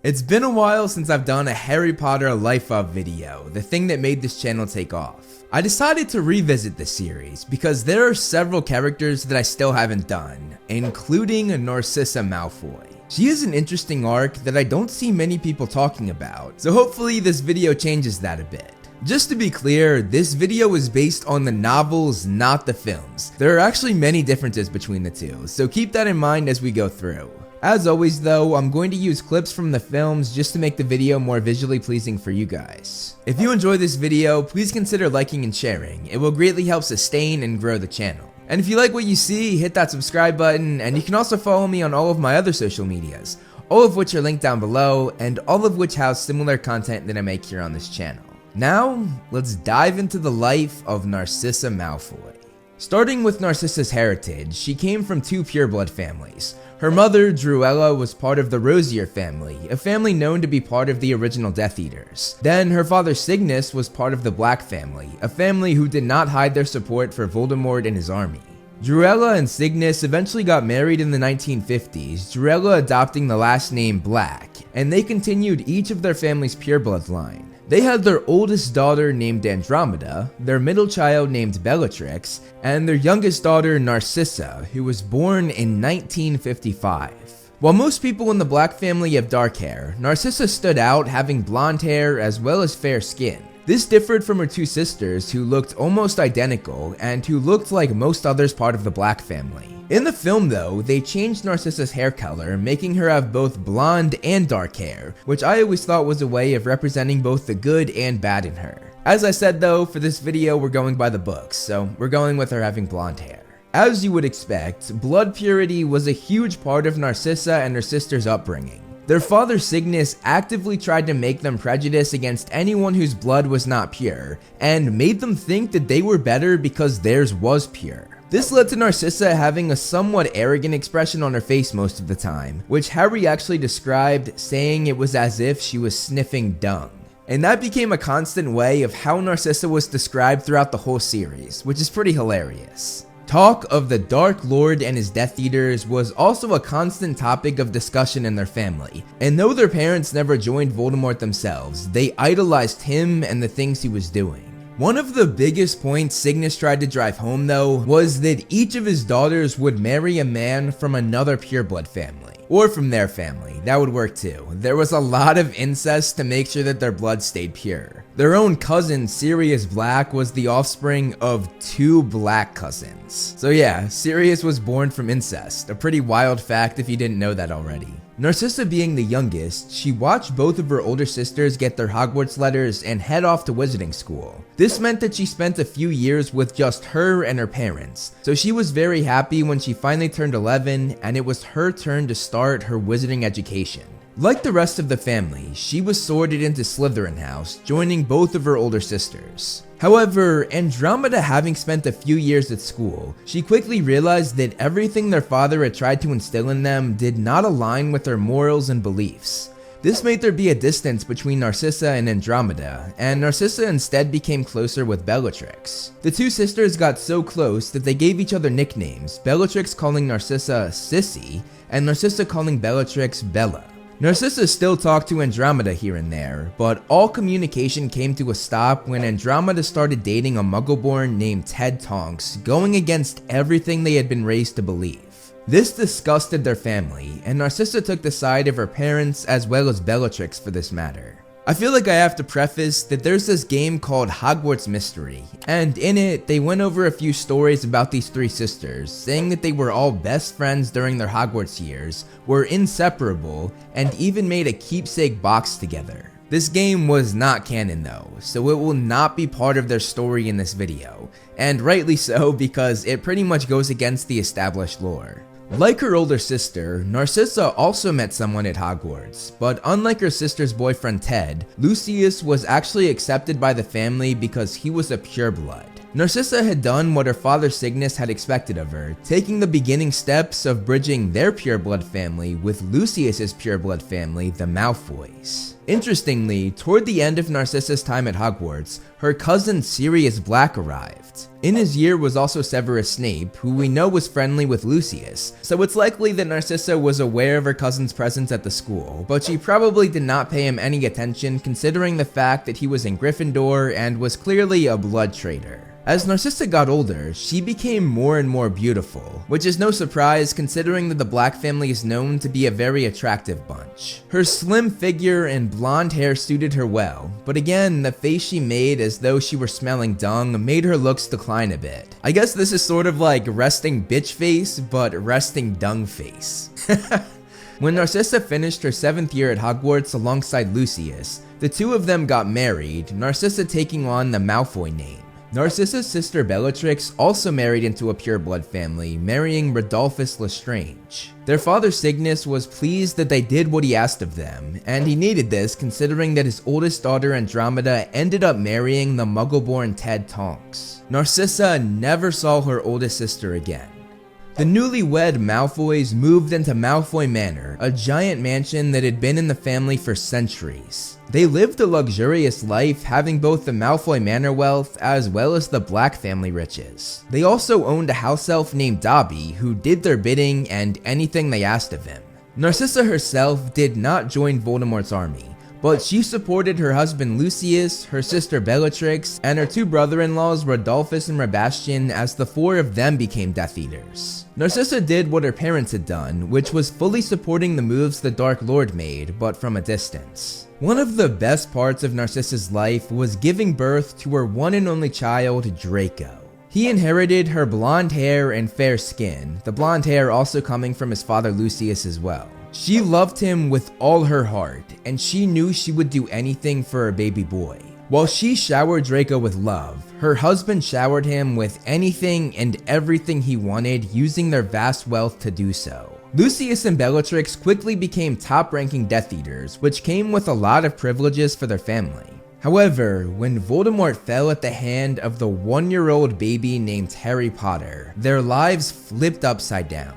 It's been a while since I've done a Harry Potter Life Of video, the thing that made this channel take off. I decided to revisit this series because there are several characters that I still haven't done, including Narcissa Malfoy. She is an interesting arc that I don't see many people talking about, so hopefully this video changes that a bit. Just to be clear, this video is based on the novels, not the films. There are actually many differences between the two, so keep that in mind as we go through. As always though, I'm going to use clips from the films just to make the video more visually pleasing for you guys. If you enjoy this video, please consider liking and sharing. It will greatly help sustain and grow the channel. And if you like what you see, hit that subscribe button, and you can also follow me on all of my other social medias, all of which are linked down below, and all of which house similar content that I make here on this channel. Now, let's dive into the life of Narcissa Malfoy. Starting with Narcissa's heritage, she came from two pureblood families. Her mother, Druella, was part of the Rosier family, a family known to be part of the original Death Eaters. Then her father Cygnus was part of the Black family, a family who did not hide their support for Voldemort and his army. Druella and Cygnus eventually got married in the 1950s, Druella adopting the last name Black, and they continued each of their family's pureblood line. They had their oldest daughter named Andromeda, their middle child named Bellatrix, and their youngest daughter Narcissa, who was born in 1955. While most people in the Black family have dark hair, Narcissa stood out having blonde hair as well as fair skin. This differed from her two sisters who looked almost identical and who looked like most others part of the Black family. In the film though, they changed Narcissa's hair color, making her have both blonde and dark hair, which I always thought was a way of representing both the good and bad in her. As I said though, for this video we're going by the books, so we're going with her having blonde hair. As you would expect, blood purity was a huge part of Narcissa and her sister's upbringing. Their father Cygnus actively tried to make them prejudice against anyone whose blood was not pure, and made them think that they were better because theirs was pure. This led to Narcissa having a somewhat arrogant expression on her face most of the time, which Harry actually described, saying it was as if she was sniffing dung. And that became a constant way of how Narcissa was described throughout the whole series, which is pretty hilarious. Talk of the Dark Lord and his Death Eaters was also a constant topic of discussion in their family, and though their parents never joined Voldemort themselves, they idolized him and the things he was doing. One of the biggest points Cygnus tried to drive home though, was that each of his daughters would marry a man from another pureblood family. Or from their family, that would work too. There was a lot of incest to make sure that their blood stayed pure. Their own cousin, Sirius Black, was the offspring of two Black cousins. So yeah, Sirius was born from incest, a pretty wild fact if you didn't know that already. Narcissa being the youngest, she watched both of her older sisters get their Hogwarts letters and head off to wizarding school. This meant that she spent a few years with just her and her parents, so she was very happy when she finally turned 11 and it was her turn to start her wizarding education. Like the rest of the family, she was sorted into Slytherin House, joining both of her older sisters. However, Andromeda having spent a few years at school, she quickly realized that everything their father had tried to instill in them did not align with their morals and beliefs. This made there be a distance between Narcissa and Andromeda, and Narcissa instead became closer with Bellatrix. The two sisters got so close that they gave each other nicknames, Bellatrix calling Narcissa Sissy, and Narcissa calling Bellatrix Bella. Narcissa still talked to Andromeda here and there, but all communication came to a stop when Andromeda started dating a Muggleborn named Ted Tonks, going against everything they had been raised to believe. This disgusted their family, and Narcissa took the side of her parents as well as Bellatrix for this matter. I feel like I have to preface that there's this game called Hogwarts Mystery, and in it, they went over a few stories about these three sisters, saying that they were all best friends during their Hogwarts years, were inseparable, and even made a keepsake box together. This game was not canon though, so it will not be part of their story in this video, and rightly so because it pretty much goes against the established lore. Like her older sister, Narcissa also met someone at Hogwarts, but unlike her sister's boyfriend Ted, Lucius was actually accepted by the family because he was a pureblood. Narcissa had done what her father Cygnus had expected of her, taking the beginning steps of bridging their pureblood family with Lucius's pureblood family, the Malfoys. Interestingly, toward the end of Narcissa's time at Hogwarts, her cousin Sirius Black arrived. In his year was also Severus Snape, who we know was friendly with Lucius, so it's likely that Narcissa was aware of her cousin's presence at the school, but she probably did not pay him any attention considering the fact that he was in Gryffindor and was clearly a blood traitor. As Narcissa got older, she became more and more beautiful, which is no surprise considering that the Black family is known to be a very attractive bunch. Her slim figure and blonde hair suited her well, but again, the face she made as though she were smelling dung made her looks decline a bit. I guess this is sort of like resting bitch face, but resting dung face. When Narcissa finished her 7th year at Hogwarts alongside Lucius, the two of them got married, Narcissa taking on the Malfoy name. Narcissa's sister Bellatrix also married into a pureblood family, marrying Rodolphus Lestrange. Their father Cygnus was pleased that they did what he asked of them, and he needed this considering that his oldest daughter Andromeda ended up marrying the Muggle-born Ted Tonks. Narcissa never saw her oldest sister again. The newlywed Malfoys moved into Malfoy Manor, a giant mansion that had been in the family for centuries. They lived a luxurious life, having both the Malfoy Manor wealth as well as the Black family riches. They also owned a house elf named Dobby who did their bidding and anything they asked of him. Narcissa herself did not join Voldemort's army, but she supported her husband Lucius, her sister Bellatrix, and her two brother-in-laws Rodolphus and Sebastian as the four of them became Death Eaters. Narcissa did what her parents had done, which was fully supporting the moves the Dark Lord made, but from a distance. One of the best parts of Narcissa's life was giving birth to her one and only child, Draco. He inherited her blonde hair and fair skin, the blonde hair also coming from his father Lucius as well. She loved him with all her heart, and she knew she would do anything for her baby boy. While she showered Draco with love, her husband showered him with anything and everything he wanted, using their vast wealth to do so. Lucius and Bellatrix quickly became top-ranking Death Eaters, which came with a lot of privileges for their family. However, when Voldemort fell at the hand of the 1-year-old baby named Harry Potter, their lives flipped upside down.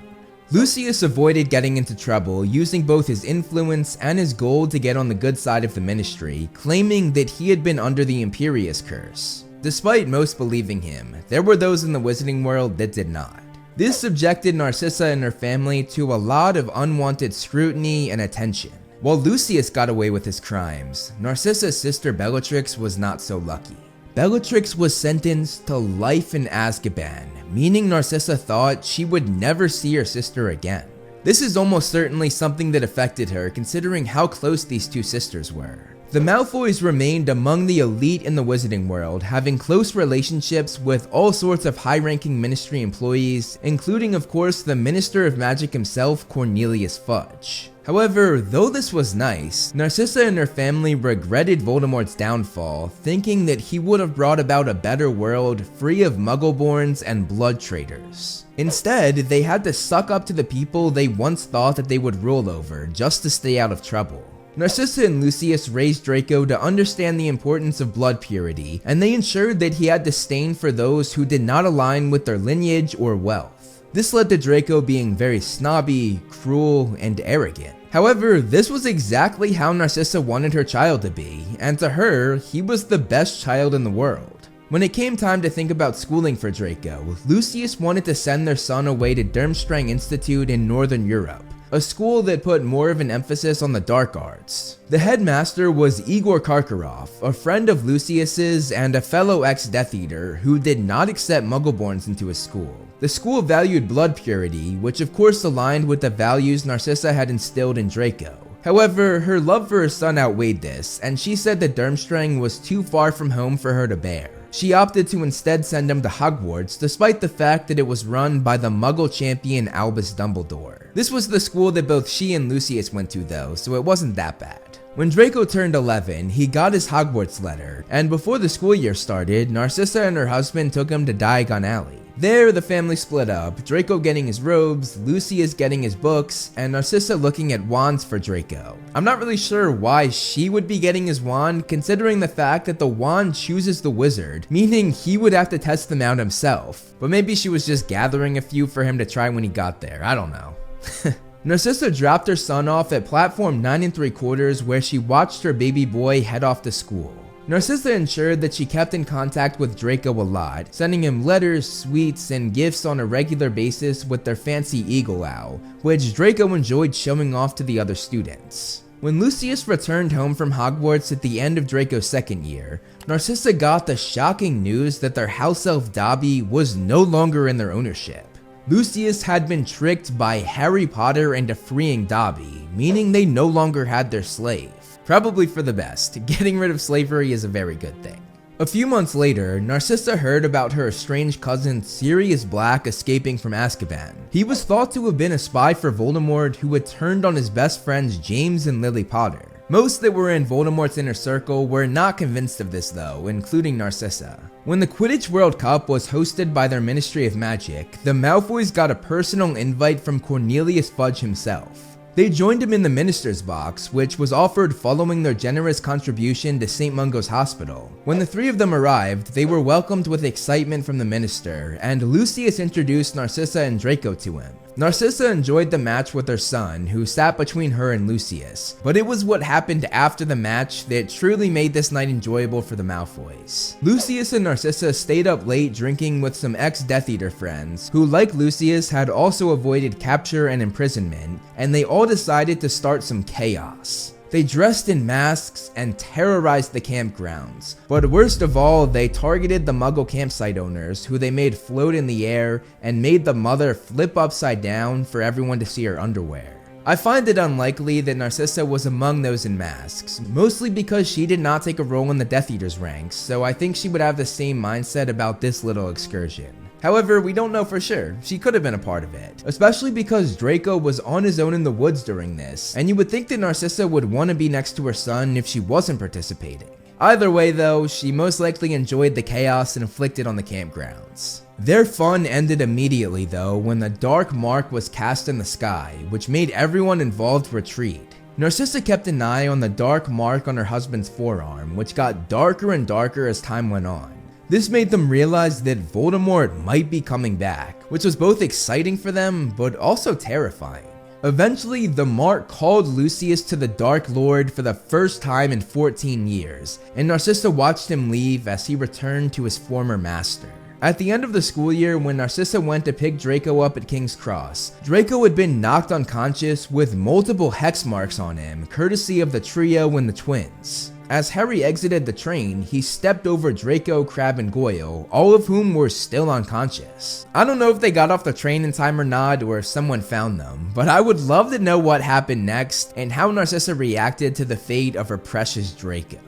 Lucius avoided getting into trouble, using both his influence and his gold to get on the good side of the Ministry, claiming that he had been under the Imperius Curse. Despite most believing him, there were those in the wizarding world that did not. This subjected Narcissa and her family to a lot of unwanted scrutiny and attention. While Lucius got away with his crimes, Narcissa's sister Bellatrix was not so lucky. Bellatrix was sentenced to life in Azkaban, meaning Narcissa thought she would never see her sister again. This is almost certainly something that affected her considering how close these two sisters were. The Malfoys remained among the elite in the wizarding world, having close relationships with all sorts of high-ranking Ministry employees, including of course the Minister of Magic himself, Cornelius Fudge. However, though this was nice, Narcissa and her family regretted Voldemort's downfall, thinking that he would have brought about a better world free of Muggleborns and blood traitors. Instead, they had to suck up to the people they once thought that they would rule over just to stay out of trouble. Narcissa and Lucius raised Draco to understand the importance of blood purity, and they ensured that he had disdain for those who did not align with their lineage or wealth. This led to Draco being very snobby, cruel, and arrogant. However, this was exactly how Narcissa wanted her child to be, and to her, he was the best child in the world. When it came time to think about schooling for Draco, Lucius wanted to send their son away to Durmstrang Institute in Northern Europe, a school that put more of an emphasis on the dark arts. The headmaster was Igor Karkaroff, a friend of Lucius's and a fellow ex-Death Eater who did not accept Muggleborns into his school. The school valued blood purity, which of course aligned with the values Narcissa had instilled in Draco. However, her love for her son outweighed this, and she said that Durmstrang was too far from home for her to bear. She opted to instead send him to Hogwarts, despite the fact that it was run by the Muggle champion Albus Dumbledore. This was the school that both she and Lucius went to though, so it wasn't that bad. When Draco turned 11, he got his Hogwarts letter, and before the school year started, Narcissa and her husband took him to Diagon Alley. There, the family split up, Draco getting his robes, Lucius getting his books, and Narcissa looking at wands for Draco. I'm not really sure why she would be getting his wand, considering the fact that the wand chooses the wizard, meaning he would have to test them out himself. But maybe she was just gathering a few for him to try when he got there, I don't know. Narcissa dropped her son off at platform 9 3/4 where she watched her baby boy head off to school. Narcissa ensured that she kept in contact with Draco a lot, sending him letters, sweets, and gifts on a regular basis with their fancy eagle owl, which Draco enjoyed showing off to the other students. When Lucius returned home from Hogwarts at the end of Draco's second year, Narcissa got the shocking news that their house elf Dobby was no longer in their ownership. Lucius had been tricked by Harry Potter into freeing Dobby, meaning they no longer had their slave. Probably for the best. Getting rid of slavery is a very good thing. A few months later, Narcissa heard about her estranged cousin Sirius Black escaping from Azkaban. He was thought to have been a spy for Voldemort who had turned on his best friends James and Lily Potter. Most that were in Voldemort's inner circle were not convinced of this though, including Narcissa. When the Quidditch World Cup was hosted by their Ministry of Magic, the Malfoys got a personal invite from Cornelius Fudge himself. They joined him in the minister's box, which was offered following their generous contribution to St. Mungo's Hospital. When the three of them arrived, they were welcomed with excitement from the minister, and Lucius introduced Narcissa and Draco to him. Narcissa enjoyed the match with her son, who sat between her and Lucius, but it was what happened after the match that truly made this night enjoyable for the Malfoys. Lucius and Narcissa stayed up late drinking with some ex-Death Eater friends, who like Lucius had also avoided capture and imprisonment, and they all decided to start some chaos. They dressed in masks and terrorized the campgrounds, but worst of all, they targeted the Muggle campsite owners, who they made float in the air and made the mother flip upside down for everyone to see her underwear. I find it unlikely that Narcissa was among those in masks, mostly because she did not take a role in the Death Eater's ranks, so I think she would have the same mindset about this little excursion. However, we don't know for sure. She could have been a part of it, especially because Draco was on his own in the woods during this, and you would think that Narcissa would want to be next to her son if she wasn't participating. Either way though, she most likely enjoyed the chaos inflicted on the campgrounds. Their fun ended immediately though when the dark mark was cast in the sky, which made everyone involved retreat. Narcissa kept an eye on the dark mark on her husband's forearm, which got darker and darker as time went on. This made them realize that Voldemort might be coming back, which was both exciting for them, but also terrifying. Eventually, the mark called Lucius to the Dark Lord for the first time in 14 years, and Narcissa watched him leave as he returned to his former master. At the end of the school year, when Narcissa went to pick Draco up at King's Cross, Draco had been knocked unconscious with multiple hex marks on him, courtesy of the trio and the twins. As Harry exited the train, he stepped over Draco, Crabbe, and Goyle, all of whom were still unconscious. I don't know if they got off the train in time or not, or if someone found them, but I would love to know what happened next and how Narcissa reacted to the fate of her precious Draco.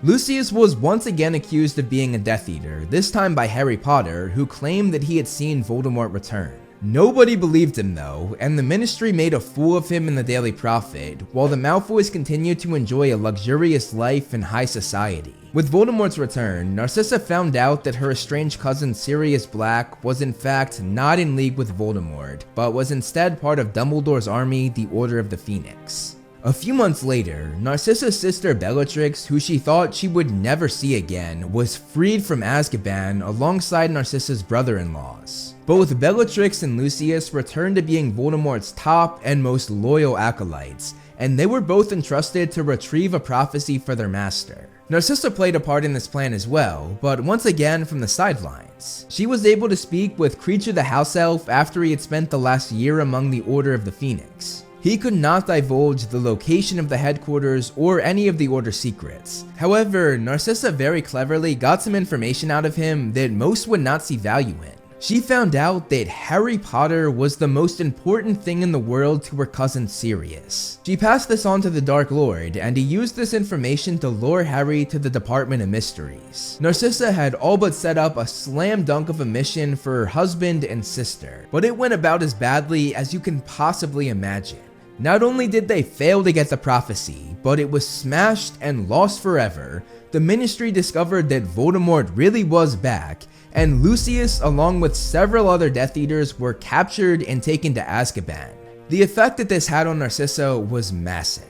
Lucius was once again accused of being a Death Eater, this time by Harry Potter, who claimed that he had seen Voldemort return. Nobody believed him though, and the Ministry made a fool of him in the Daily Prophet, while the Malfoys continued to enjoy a luxurious life in high society. With Voldemort's return, Narcissa found out that her estranged cousin Sirius Black was in fact not in league with Voldemort, but was instead part of Dumbledore's army, the Order of the Phoenix. A few months later, Narcissa's sister Bellatrix, who she thought she would never see again, was freed from Azkaban alongside Narcissa's brother-in-laws. Both Bellatrix and Lucius returned to being Voldemort's top and most loyal acolytes, and they were both entrusted to retrieve a prophecy for their master. Narcissa played a part in this plan as well, but once again from the sidelines. She was able to speak with Kreacher the House Elf after he had spent the last year among the Order of the Phoenix. He could not divulge the location of the headquarters or any of the Order's secrets. However, Narcissa very cleverly got some information out of him that most would not see value in. She found out that Harry Potter was the most important thing in the world to her cousin Sirius. She passed this on to the Dark Lord, and he used this information to lure Harry to the Department of Mysteries. Narcissa had all but set up a slam dunk of a mission for her husband and sister, but it went about as badly as you can possibly imagine. Not only did they fail to get the prophecy, but it was smashed and lost forever. The Ministry discovered that Voldemort really was back, and Lucius, along with several other Death Eaters, were captured and taken to Azkaban. The effect that this had on Narcissa was massive.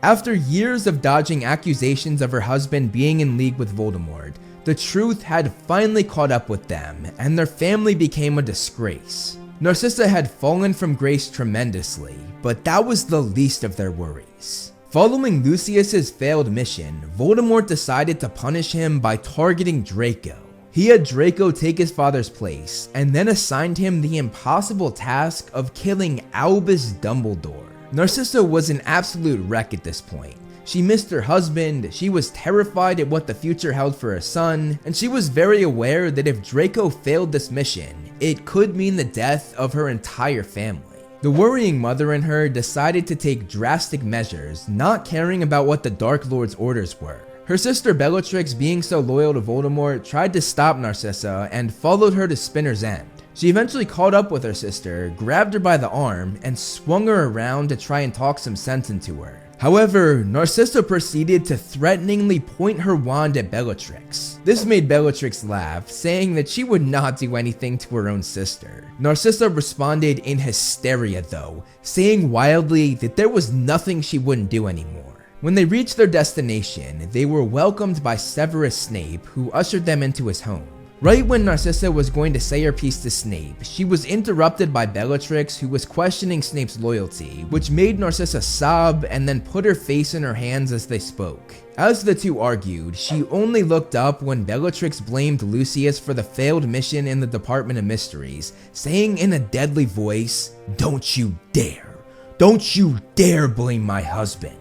After years of dodging accusations of her husband being in league with Voldemort, the truth had finally caught up with them, and their family became a disgrace. Narcissa had fallen from grace tremendously, but that was the least of their worries. Following Lucius's failed mission, Voldemort decided to punish him by targeting Draco. He had Draco take his father's place, and then assigned him the impossible task of killing Albus Dumbledore. Narcissa was an absolute wreck at this point. She missed her husband, she was terrified at what the future held for her son, and she was very aware that if Draco failed this mission, it could mean the death of her entire family. The worrying mother in her decided to take drastic measures, not caring about what the Dark Lord's orders were. Her sister Bellatrix, being so loyal to Voldemort, tried to stop Narcissa and followed her to Spinner's End. She eventually caught up with her sister, grabbed her by the arm, and swung her around to try and talk some sense into her. However, Narcissa proceeded to threateningly point her wand at Bellatrix. This made Bellatrix laugh, saying that she would not do anything to her own sister. Narcissa responded in hysteria though, saying wildly that there was nothing she wouldn't do anymore. When they reached their destination, they were welcomed by Severus Snape, who ushered them into his home. Right when Narcissa was going to say her piece to Snape, she was interrupted by Bellatrix, who was questioning Snape's loyalty, which made Narcissa sob and then put her face in her hands as they spoke. As the two argued, she only looked up when Bellatrix blamed Lucius for the failed mission in the Department of Mysteries, saying in a deadly voice, "Don't you dare! Don't you dare blame my husband!"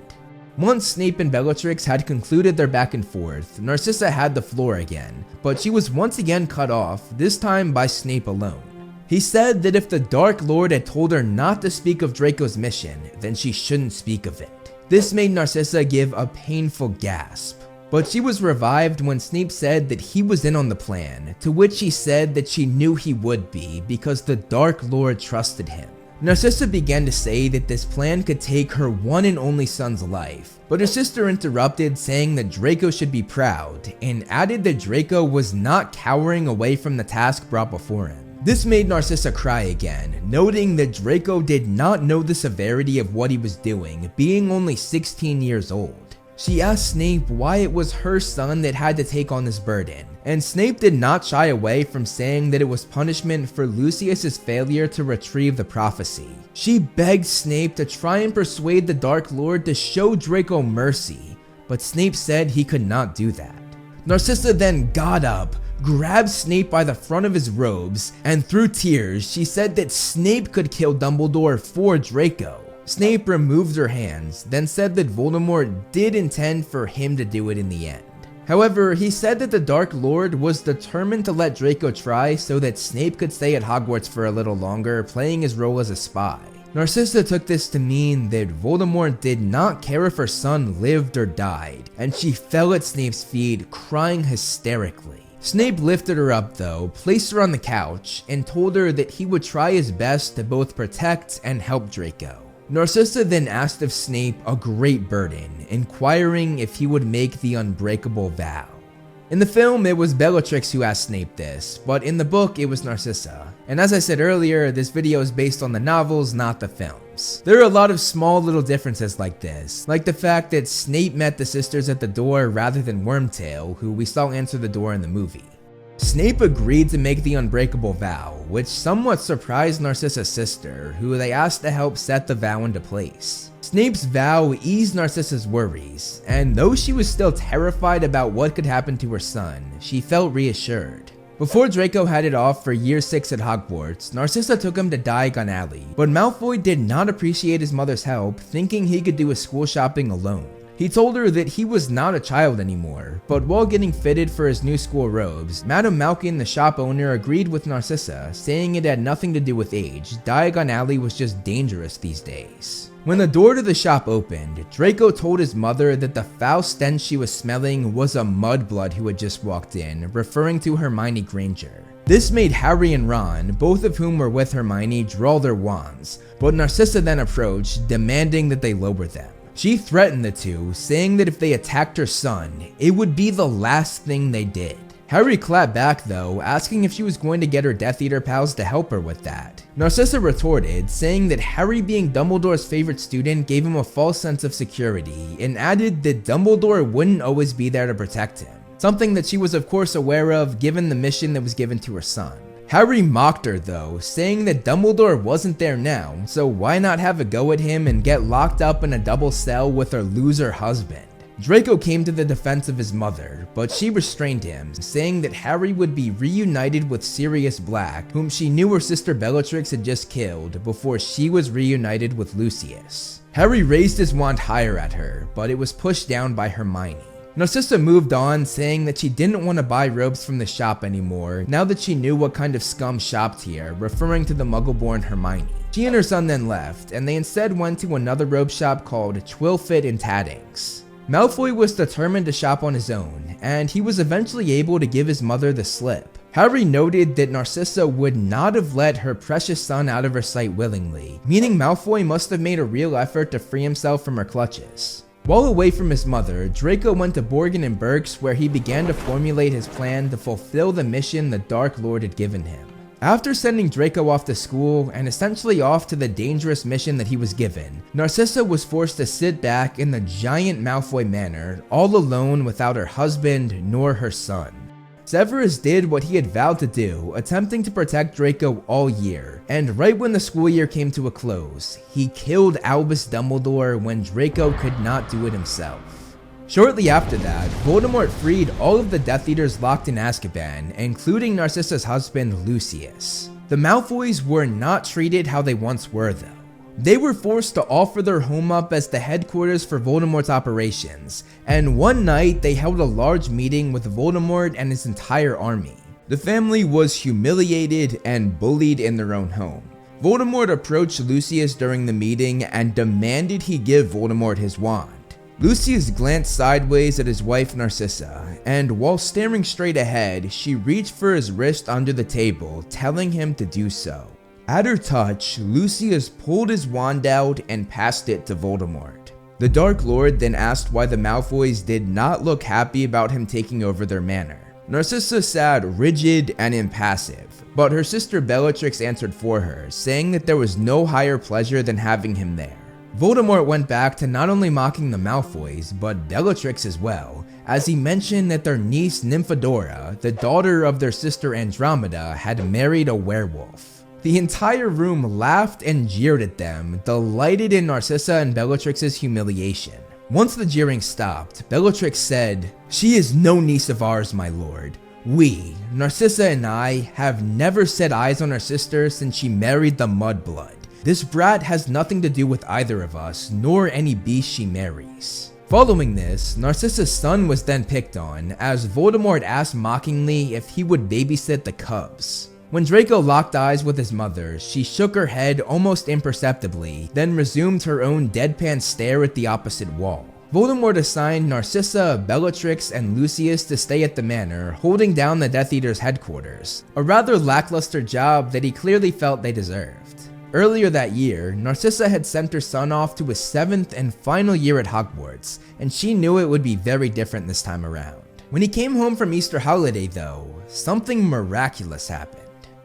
Once Snape and Bellatrix had concluded their back and forth, Narcissa had the floor again, but she was once again cut off, this time by Snape alone. He said that if the Dark Lord had told her not to speak of Draco's mission, then she shouldn't speak of it. This made Narcissa give a painful gasp, but she was revived when Snape said that he was in on the plan, to which she said that she knew he would be because the Dark Lord trusted him. Narcissa began to say that this plan could take her one and only son's life, but her sister interrupted, saying that Draco should be proud, and added that Draco was not cowering away from the task brought before him. This made Narcissa cry again, noting that Draco did not know the severity of what he was doing, being only 16 years old. She asked Snape why it was her son that had to take on this burden, and Snape did not shy away from saying that it was punishment for Lucius's failure to retrieve the prophecy. She begged Snape to try and persuade the Dark Lord to show Draco mercy, but Snape said he could not do that. Narcissa then got up, grabbed Snape by the front of his robes, and through tears she said that Snape could kill Dumbledore for Draco. Snape removed her hands, then said that Voldemort did intend for him to do it in the end. However, he said that the Dark Lord was determined to let Draco try so that Snape could stay at Hogwarts for a little longer, playing his role as a spy. Narcissa took this to mean that Voldemort did not care if her son lived or died, and she fell at Snape's feet, crying hysterically. Snape lifted her up though, placed her on the couch, and told her that he would try his best to both protect and help Draco. Narcissa then asked of Snape a great burden, inquiring if he would make the unbreakable vow. In the film, it was Bellatrix who asked Snape this, but in the book, it was Narcissa. And as I said earlier, this video is based on the novels, not the films. There are a lot of small little differences like this, like the fact that Snape met the sisters at the door rather than Wormtail, who we saw answer the door in the movie. Snape agreed to make the unbreakable vow, which somewhat surprised Narcissa's sister, who they asked to help set the vow into place. Snape's vow eased Narcissa's worries, and though she was still terrified about what could happen to her son, she felt reassured. Before Draco headed off for year 6 at Hogwarts, Narcissa took him to Diagon Alley, but Malfoy did not appreciate his mother's help, thinking he could do his school shopping alone. He told her that he was not a child anymore, but while getting fitted for his new school robes, Madame Malkin, the shop owner, agreed with Narcissa, saying it had nothing to do with age. Diagon Alley was just dangerous these days. When the door to the shop opened, Draco told his mother that the foul stench she was smelling was a mudblood who had just walked in, referring to Hermione Granger. This made Harry and Ron, both of whom were with Hermione, draw their wands, but Narcissa then approached, demanding that they lower them. She threatened the two, saying that if they attacked her son, it would be the last thing they did. Harry clapped back though, asking if she was going to get her Death Eater pals to help her with that. Narcissa retorted, saying that Harry being Dumbledore's favorite student gave him a false sense of security, and added that Dumbledore wouldn't always be there to protect him. Something that she was of course aware of given the mission that was given to her son. Harry mocked her though, saying that Dumbledore wasn't there now, so why not have a go at him and get locked up in a double cell with her loser husband. Draco came to the defense of his mother, but she restrained him, saying that Harry would be reunited with Sirius Black, whom she knew her sister Bellatrix had just killed before she was reunited with Lucius. Harry raised his wand higher at her, but it was pushed down by Hermione. Narcissa moved on, saying that she didn't want to buy robes from the shop anymore now that she knew what kind of scum shopped here, referring to the Muggle-born Hermione. She and her son then left, and they instead went to another robe shop called Twilfit and Taddings. Malfoy was determined to shop on his own, and he was eventually able to give his mother the slip. Harry noted that Narcissa would not have let her precious son out of her sight willingly, meaning Malfoy must have made a real effort to free himself from her clutches. While away from his mother, Draco went to Borgin and Burke's, where he began to formulate his plan to fulfill the mission the Dark Lord had given him. After sending Draco off to school and essentially off to the dangerous mission that he was given, Narcissa was forced to sit back in the giant Malfoy manor, all alone without her husband nor her son. Severus did what he had vowed to do, attempting to protect Draco all year, and right when the school year came to a close, he killed Albus Dumbledore when Draco could not do it himself. Shortly after that, Voldemort freed all of the Death Eaters locked in Azkaban, including Narcissa's husband Lucius. The Malfoys were not treated how they once were though. They were forced to offer their home up as the headquarters for Voldemort's operations, and one night they held a large meeting with Voldemort and his entire army. The family was humiliated and bullied in their own home. Voldemort approached Lucius during the meeting and demanded he give Voldemort his wand. Lucius glanced sideways at his wife Narcissa, and while staring straight ahead, she reached for his wrist under the table, telling him to do so. At her touch, Lucius pulled his wand out and passed it to Voldemort. The Dark Lord then asked why the Malfoys did not look happy about him taking over their manor. Narcissa sat rigid and impassive, but her sister Bellatrix answered for her, saying that there was no higher pleasure than having him there. Voldemort went back to not only mocking the Malfoys, but Bellatrix as well, as he mentioned that their niece Nymphadora, the daughter of their sister Andromeda, had married a werewolf. The entire room laughed and jeered at them, delighted in Narcissa and Bellatrix's humiliation. Once the jeering stopped, Bellatrix said, "She is no niece of ours, my lord. We, Narcissa and I, have never set eyes on our sister since she married the Mudblood. This brat has nothing to do with either of us, nor any beast she marries." Following this, Narcissa's son was then picked on, as Voldemort asked mockingly if he would babysit the cubs. When Draco locked eyes with his mother, she shook her head almost imperceptibly, then resumed her own deadpan stare at the opposite wall. Voldemort assigned Narcissa, Bellatrix, and Lucius to stay at the manor, holding down the Death Eaters' headquarters, a rather lackluster job that he clearly felt they deserved. Earlier that year, Narcissa had sent her son off to his 7th and final year at Hogwarts, and she knew it would be very different this time around. When he came home from Easter holiday though, something miraculous happened.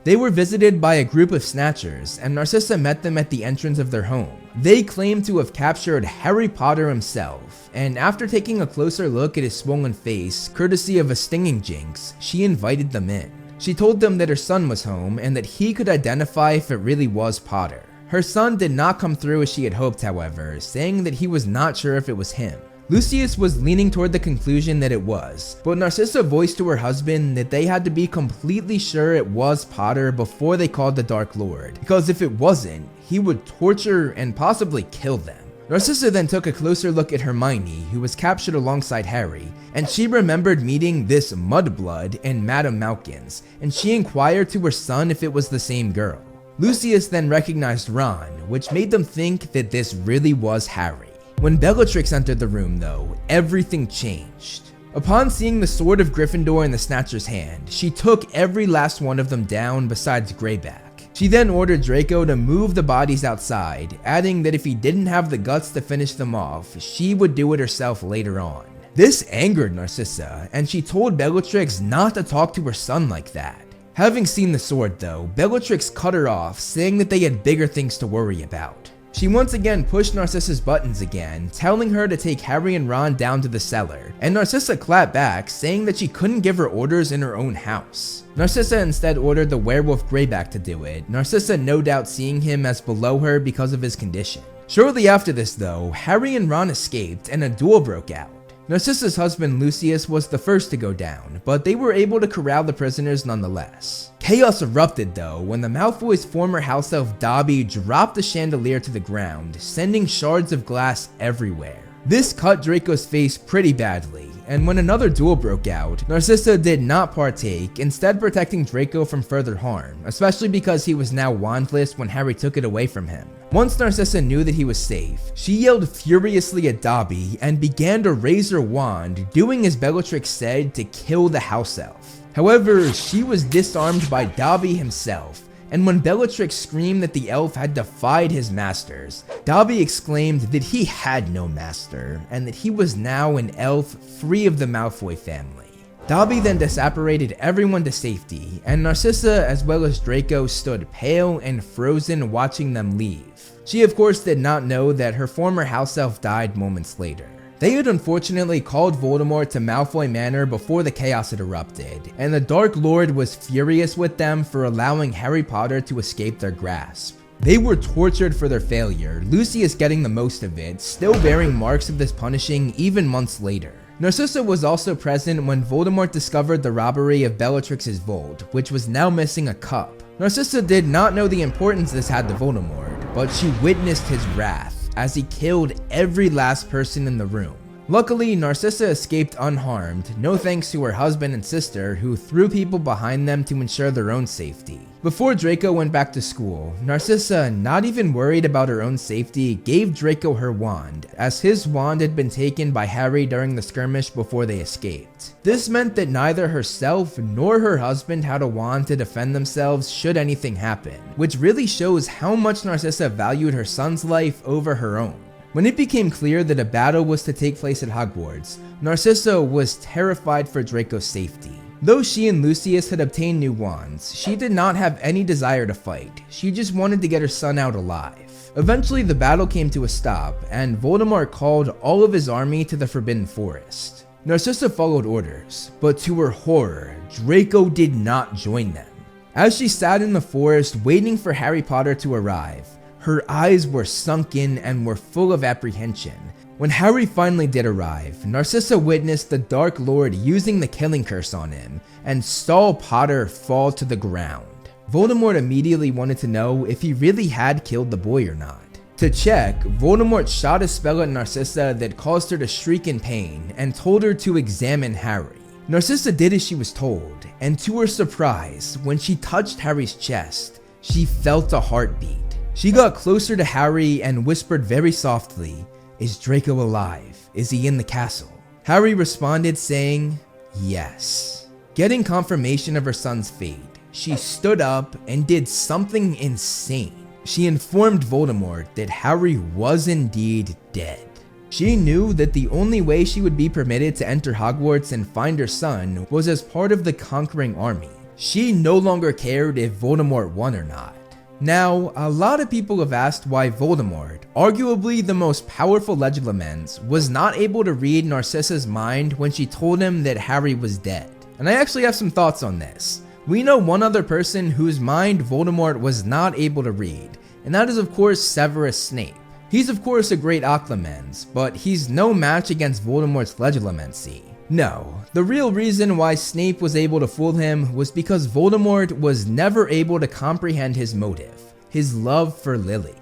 They were visited by a group of Snatchers, and Narcissa met them at the entrance of their home. They claimed to have captured Harry Potter himself, and after taking a closer look at his swollen face, courtesy of a stinging jinx, she invited them in. She told them that her son was home and that he could identify if it really was Potter. Her son did not come through as she had hoped, however, saying that he was not sure if it was him. Lucius was leaning toward the conclusion that it was, but Narcissa voiced to her husband that they had to be completely sure it was Potter before they called the Dark Lord, because if it wasn't, he would torture and possibly kill them. Narcissa then took a closer look at Hermione, who was captured alongside Harry, and she remembered meeting this Mudblood in Madame Malkin's, and she inquired to her son if it was the same girl. Lucius then recognized Ron, which made them think that this really was Harry. When Bellatrix entered the room though, everything changed. Upon seeing the sword of Gryffindor in the Snatcher's hand, she took every last one of them down besides Greyback. She then ordered Draco to move the bodies outside, adding that if he didn't have the guts to finish them off, she would do it herself later on. This angered Narcissa, and she told Bellatrix not to talk to her son like that. Having seen the sword though, Bellatrix cut her off, saying that they had bigger things to worry about. She once again pushed Narcissa's buttons again, telling her to take Harry and Ron down to the cellar, and Narcissa clapped back, saying that she couldn't give her orders in her own house. Narcissa instead ordered the werewolf Greyback to do it, Narcissa no doubt seeing him as below her because of his condition. Shortly after this though, Harry and Ron escaped and a duel broke out. Narcissa's husband Lucius was the first to go down, but they were able to corral the prisoners nonetheless. Chaos erupted though when the Malfoy's former house elf Dobby dropped the chandelier to the ground, sending shards of glass everywhere. This cut Draco's face pretty badly, and when another duel broke out, Narcissa did not partake, instead protecting Draco from further harm, especially because he was now wandless when Harry took it away from him. Once Narcissa knew that he was safe, she yelled furiously at Dobby and began to raise her wand, doing as Bellatrix said to kill the house elf. However, she was disarmed by Dobby himself, and when Bellatrix screamed that the elf had defied his masters, Dobby exclaimed that he had no master, and that he was now an elf free of the Malfoy family. Dobby then disapparated everyone to safety, and Narcissa as well as Draco stood pale and frozen watching them leave. She of course did not know that her former house elf died moments later. They had unfortunately called Voldemort to Malfoy Manor before the chaos had erupted, and the Dark Lord was furious with them for allowing Harry Potter to escape their grasp. They were tortured for their failure, Lucius getting the most of it, still bearing marks of this punishing even months later. Narcissa was also present when Voldemort discovered the robbery of Bellatrix's vault, which was now missing a cup. Narcissa did not know the importance this had to Voldemort, but she witnessed his wrath as he killed every last person in the room. Luckily, Narcissa escaped unharmed, no thanks to her husband and sister who threw people behind them to ensure their own safety. Before Draco went back to school, Narcissa, not even worried about her own safety, gave Draco her wand, as his wand had been taken by Harry during the skirmish before they escaped. This meant that neither herself nor her husband had a wand to defend themselves should anything happen, which really shows how much Narcissa valued her son's life over her own. When it became clear that a battle was to take place at Hogwarts, Narcissa was terrified for Draco's safety. Though she and Lucius had obtained new wands, she did not have any desire to fight, she just wanted to get her son out alive. Eventually the battle came to a stop, and Voldemort called all of his army to the Forbidden Forest. Narcissa followed orders, but to her horror, Draco did not join them. As she sat in the forest waiting for Harry Potter to arrive, her eyes were sunken and were full of apprehension. When Harry finally did arrive, Narcissa witnessed the Dark Lord using the killing curse on him and saw Potter fall to the ground. Voldemort immediately wanted to know if he really had killed the boy or not. To check, Voldemort shot a spell at Narcissa that caused her to shriek in pain and told her to examine Harry. Narcissa did as she was told, and to her surprise, when she touched Harry's chest, she felt a heartbeat. She got closer to Harry and whispered very softly, "Is Draco alive? Is he in the castle?" Harry responded saying, "Yes." Getting confirmation of her son's fate, she stood up and did something insane. She informed Voldemort that Harry was indeed dead. She knew that the only way she would be permitted to enter Hogwarts and find her son was as part of the conquering army. She no longer cared if Voldemort won or not. Now, a lot of people have asked why Voldemort, arguably the most powerful Legilimens, was not able to read Narcissa's mind when she told him that Harry was dead. And I actually have some thoughts on this. We know one other person whose mind Voldemort was not able to read, and that is of course Severus Snape. He's of course a great Occlumens, but he's no match against Voldemort's Legilimency. No, the real reason why Snape was able to fool him was because Voldemort was never able to comprehend his motive, his love for Lily.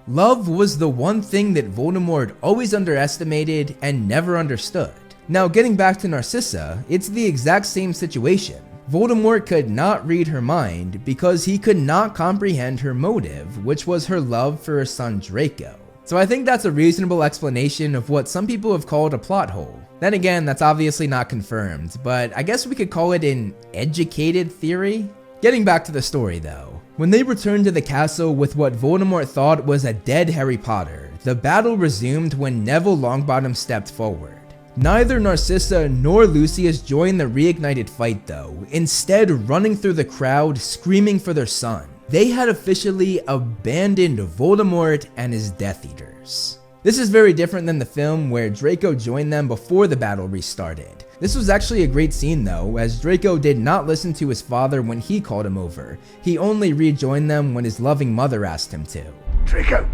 Love was the one thing that Voldemort always underestimated and never understood. Now getting back to Narcissa, it's the exact same situation. Voldemort could not read her mind because he could not comprehend her motive, which was her love for her son Draco. So I think that's a reasonable explanation of what some people have called a plot hole. Then again, that's obviously not confirmed, but I guess we could call it an educated theory? Getting back to the story though, when they returned to the castle with what Voldemort thought was a dead Harry Potter, the battle resumed when Neville Longbottom stepped forward. Neither Narcissa nor Lucius joined the reignited fight though, instead running through the crowd screaming for their son. they had officially abandoned Voldemort and his Death Eaters. This is very different than the film where Draco joined them before the battle restarted. This was actually a great scene though, as Draco did not listen to his father when he called him over. He only rejoined them when his loving mother asked him to. Draco!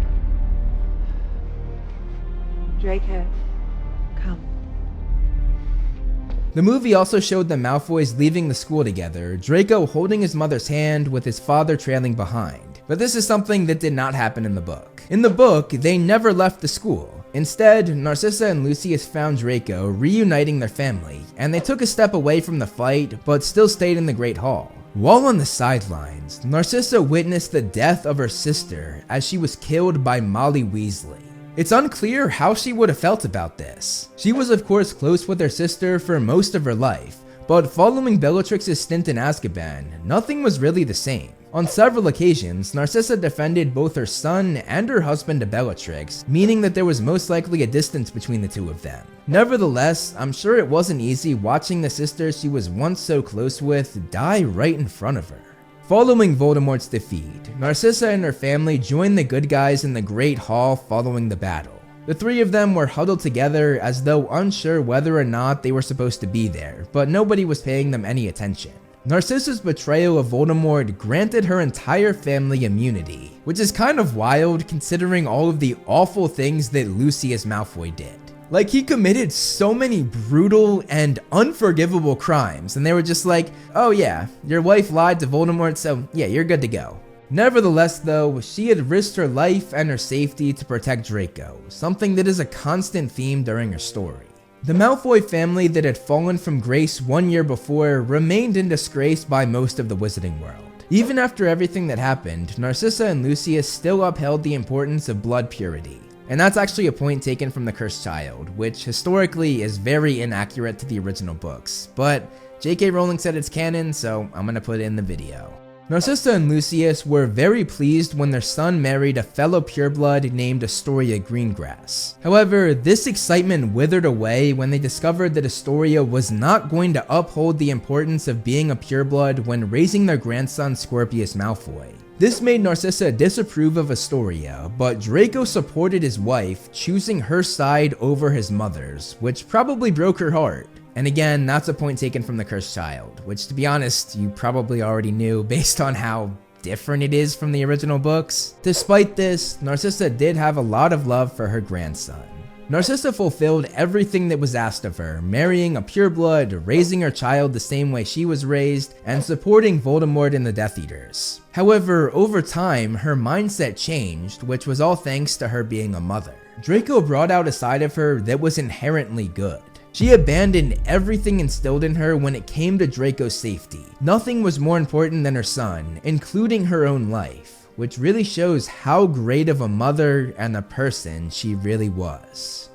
Draco, come. The movie also showed the Malfoys leaving the school together, Draco holding his mother's hand with his father trailing behind. But this is something that did not happen in the book. In the book, they never left the school. Instead, Narcissa and Lucius found Draco, reuniting their family, and they took a step away from the fight, but still stayed in the Great Hall. While on the sidelines, Narcissa witnessed the death of her sister as she was killed by Molly Weasley. It's unclear how she would have felt about this. She was of course close with her sister for most of her life, but following Bellatrix's stint in Azkaban, nothing was really the same. On several occasions, Narcissa defended both her son and her husband to Bellatrix, meaning that there was most likely a distance between the two of them. Nevertheless, I'm sure it wasn't easy watching the sister she was once so close with die right in front of her. Following Voldemort's defeat, Narcissa and her family joined the good guys in the Great Hall following the battle. The three of them were huddled together as though unsure whether or not they were supposed to be there, but nobody was paying them any attention. Narcissa's betrayal of Voldemort granted her entire family immunity, which is kind of wild considering all of the awful things that Lucius Malfoy did. Like, he committed so many brutal and unforgivable crimes, and they were just like, oh yeah, your wife lied to Voldemort, so yeah, you're good to go. Nevertheless though, she had risked her life and her safety to protect Draco, something that is a constant theme during her story. The Malfoy family that had fallen from grace 1 year before remained in disgrace by most of the Wizarding world. Even after everything that happened, Narcissa and Lucius still upheld the importance of blood purity. And that's actually a point taken from The Cursed Child, which historically is very inaccurate to the original books, but J.K. Rowling said it's canon, so I'm gonna put it in the video. Narcissa and Lucius were very pleased when their son married a fellow pureblood named Astoria Greengrass. However, this excitement withered away when they discovered that Astoria was not going to uphold the importance of being a pureblood when raising their grandson Scorpius Malfoy. This made Narcissa disapprove of Astoria, but Draco supported his wife, choosing her side over his mother's, which probably broke her heart. And again, that's a point taken from The Cursed Child, which to be honest, you probably already knew based on how different it is from the original books. Despite this, Narcissa did have a lot of love for her grandson. Narcissa fulfilled everything that was asked of her, marrying a pureblood, raising her child the same way she was raised, and supporting Voldemort and the Death Eaters. However, over time, her mindset changed, which was all thanks to her being a mother. Draco brought out a side of her that was inherently good. She abandoned everything instilled in her when it came to Draco's safety. Nothing was more important than her son, including her own life, which really shows how great of a mother and a person she really was.